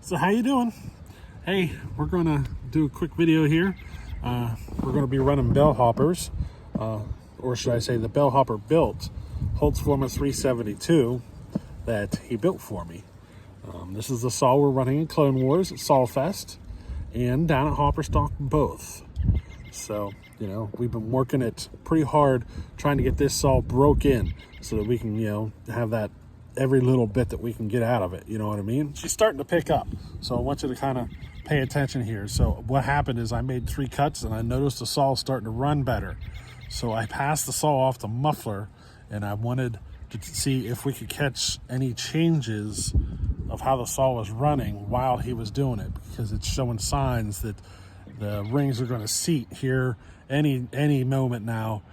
So how you doing? Hey, we're gonna do a quick video here. We're gonna be running bell hoppers, or should I say the bell hopper built Holtzfforma 372 that he built for me. This is the saw we're running in Clone Wars at Saw Fest and down at Hopperstock both. So, you know, we've been working it pretty hard trying to get this saw broke in so that we can, you know, have that every little bit that we can get out of it, you know what I mean? She's starting to pick up, so I want you to kind of pay attention here. So what happened is I made 3 cuts and I noticed the saw starting to run better. So I passed the saw off the muffler and I wanted to see if we could catch any changes of how the saw was running while he was doing it, because it's showing signs that the rings are going to seat here any moment now.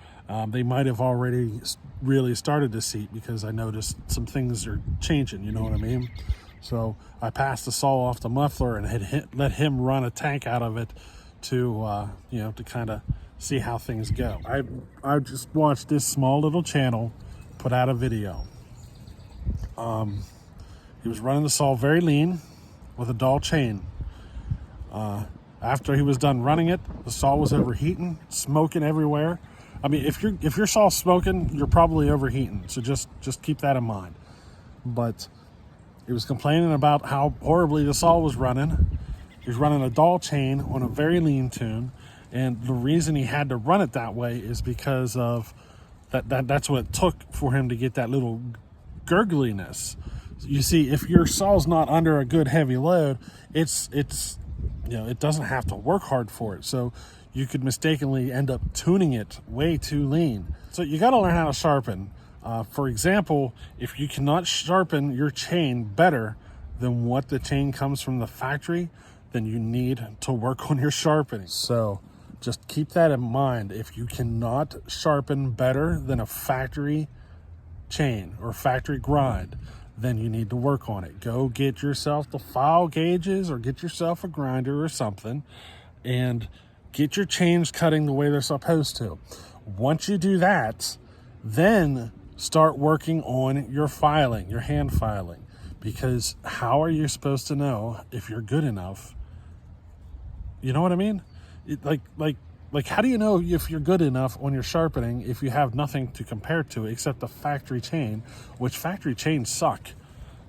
They might have already really started to seat because I noticed some things are changing, you know what I mean? So I passed the saw off the muffler and had let him run a tank out of it to, you know, to kind of see how things go. I just watched this small little channel put out a video. He was running the saw very lean with a dull chain. After he was done running it, the saw was overheating, smoking everywhere. I mean, if your saw's smoking, you're probably overheating. So just keep that in mind. But he was complaining about how horribly the saw was running. He was running a dull chain on a very lean tune, and the reason he had to run it that way is because of that's what it took for him to get that little gurgliness. You see, if your saw's not under a good heavy load, it's you know, it doesn't have to work hard for it. So you could mistakenly end up tuning it way too lean. So you got to learn how to sharpen. For example, if you cannot sharpen your chain better than what the chain comes from the factory, then you need to work on your sharpening. So just keep that in mind. If you cannot sharpen better than a factory chain or factory grind, then you need to work on it. Go get yourself the file gauges or get yourself a grinder or something and get your chains cutting the way they're supposed to. Once you do that, then start working on your filing, your hand filing, because how are you supposed to know if you're good enough? You know what I mean? Like how do you know if you're good enough on your sharpening if you have nothing to compare to except the factory chain, which factory chains suck.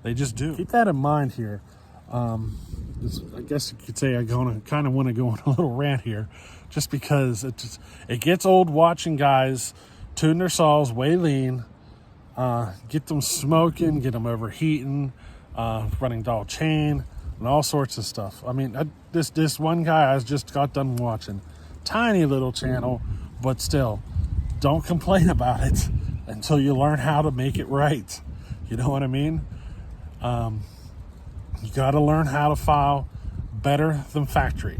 They just do. Keep that in mind here. I guess you could say I kind of want to go on a little rant here, just because it gets old watching guys tune their saws way lean, get them smoking, get them overheating, running dull chain, and all sorts of stuff. I mean, this one guy I just got done watching, tiny little channel, but still, don't complain about it until you learn how to make it right. You know what I mean? You got to learn how to file better than factory.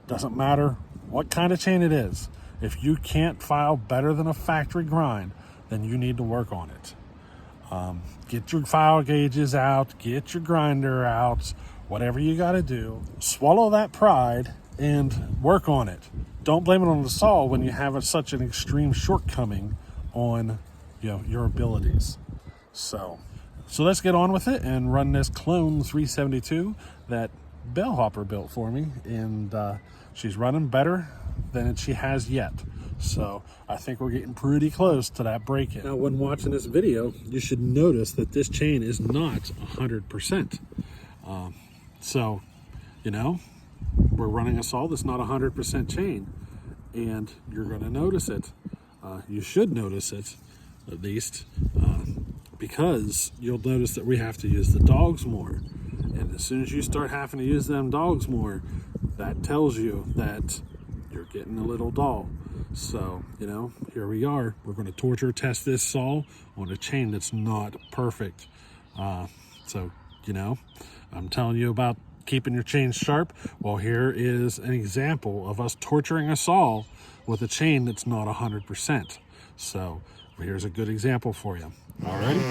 Doesn't matter what kind of chain it is. If you can't file better than a factory grind, then you need to work on it. Get your file gauges out, get your grinder out, whatever you got to do. Swallow that pride and work on it. Don't blame it on the saw when you have such an extreme shortcoming on, you know, your abilities. So let's get on with it and run this Clone 372 that Bellhopper built for me, and she's running better than she has yet. So I think we're getting pretty close to that break-in. Now, when watching this video, you should notice that this chain is not 100%. So, you know, we're running a saw that's not 100% chain, and you're going to notice it. You should notice it, at least, because you'll notice that we have to use the dogs more. And as soon as you start having to use them dogs more, that tells you that you're getting a little dull. So, you know, here we are. We're going to torture test this saw on a chain that's not perfect. So, you know, I'm telling you about keeping your chain sharp. Well, here is an example of us torturing a saw with a chain that's not 100%. So here's a good example for you. Alrighty.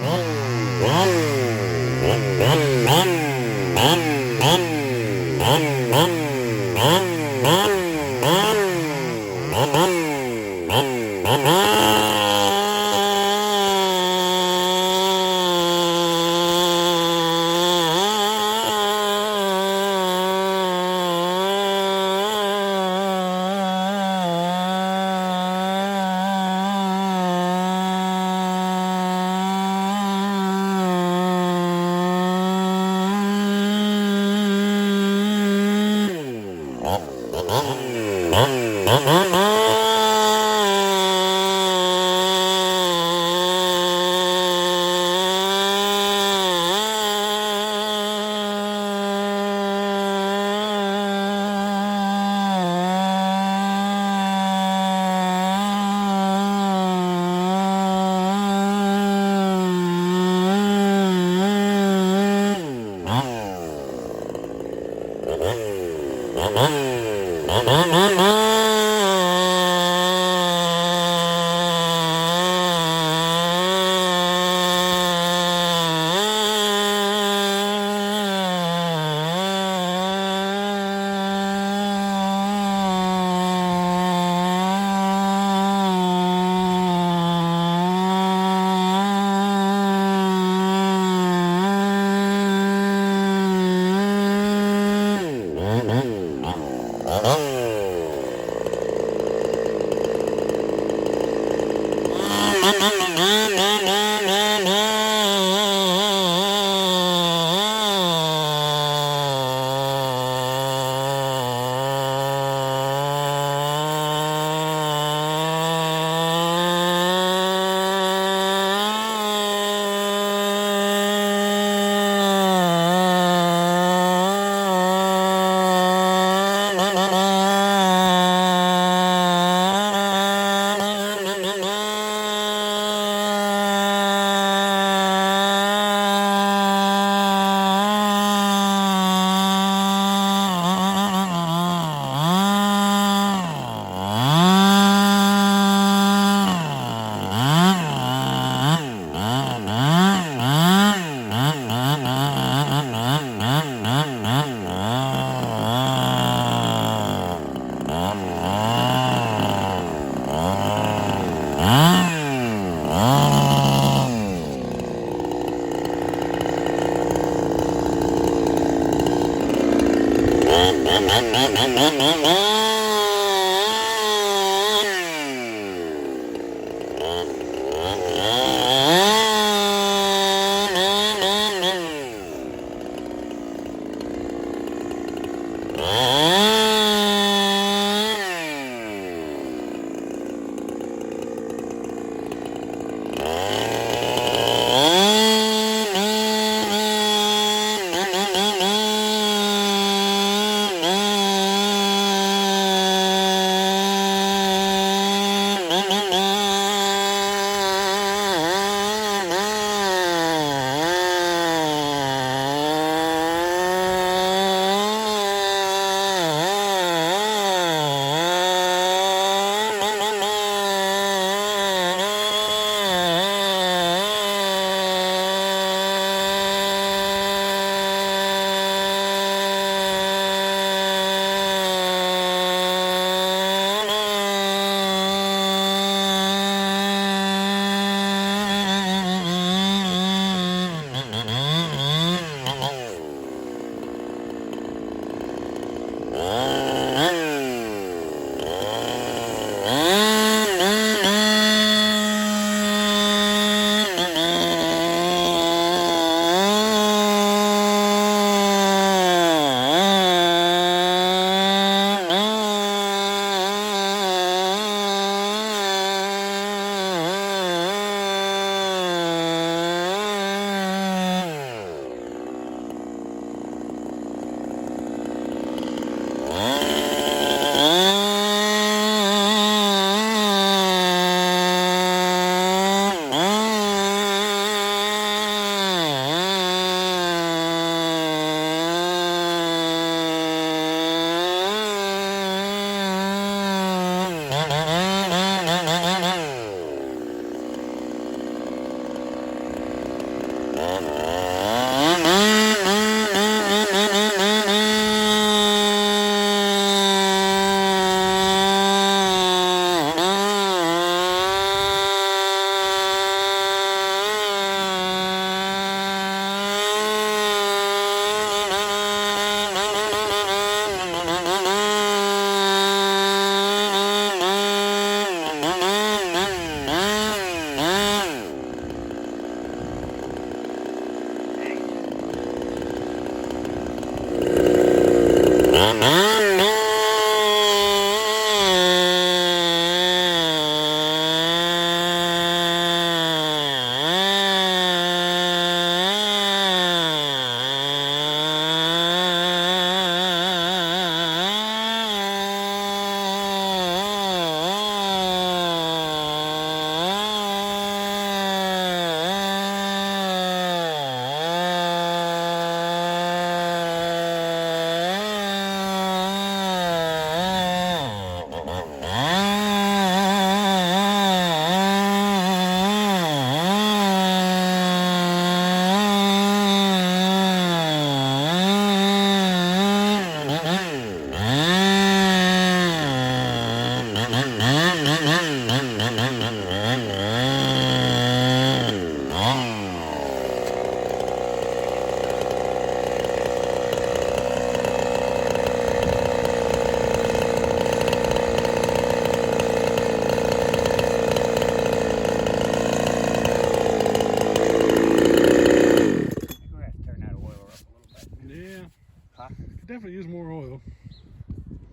Definitely use more oil.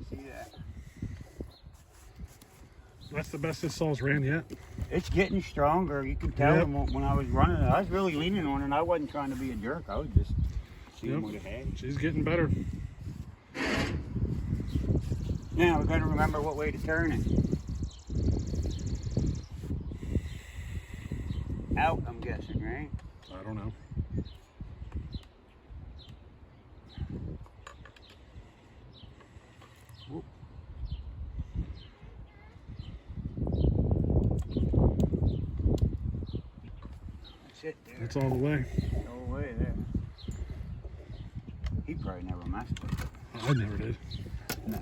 See that? That's the best this saw's ran yet. It's getting stronger. You can tell when I was running it. I was really leaning on it. And I wasn't trying to be a jerk. I was just seeing what it had. She's getting better. Now we got to remember what way to turn it. Out, I'm guessing, right? I don't know. Whoop. That's it there. That's all the way. No way there. He probably never messed with it. I never did. No.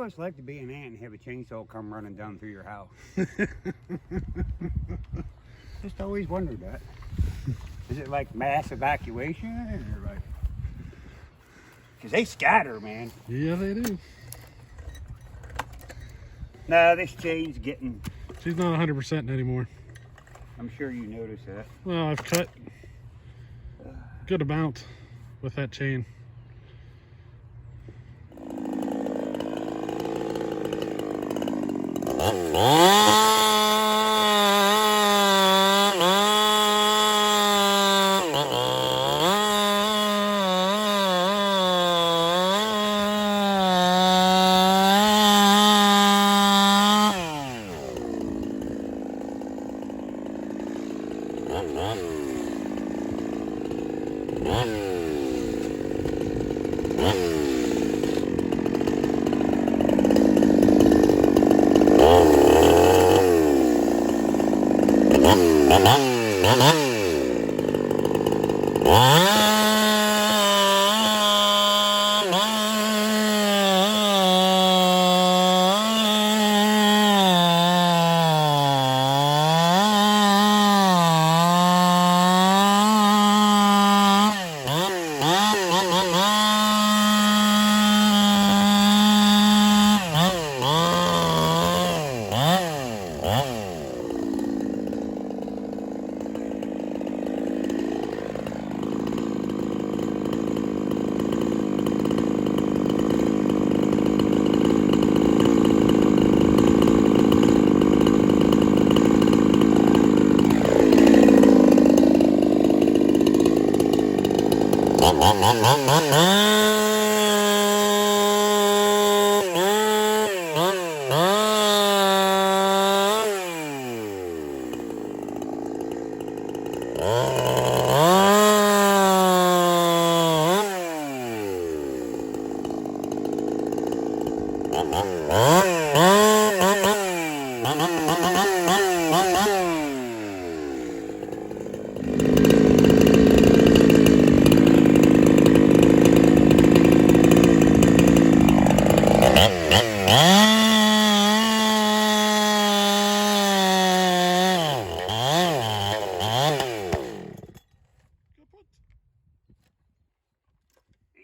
It's like to be an ant and have a chainsaw come running down through your house. Just always wondered that. Is it like mass evacuation or like? Because they scatter, man. Yeah, they do. Nah, this chain's getting. She's not 100% anymore. I'm sure you noticed that. Well, I've cut a good amount with that chain.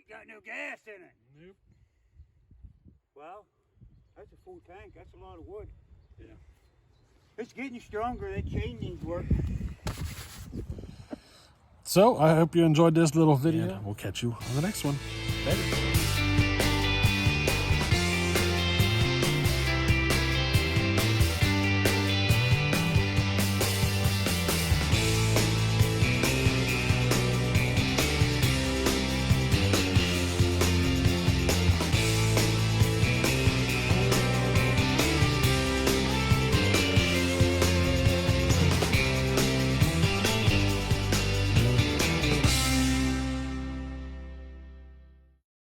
Got no gas in it. Nope. Well, that's a full tank. That's a lot of wood. Yeah. It's getting stronger. That chain needs work. So I hope you enjoyed this little video. We'll catch you on the next one. Later.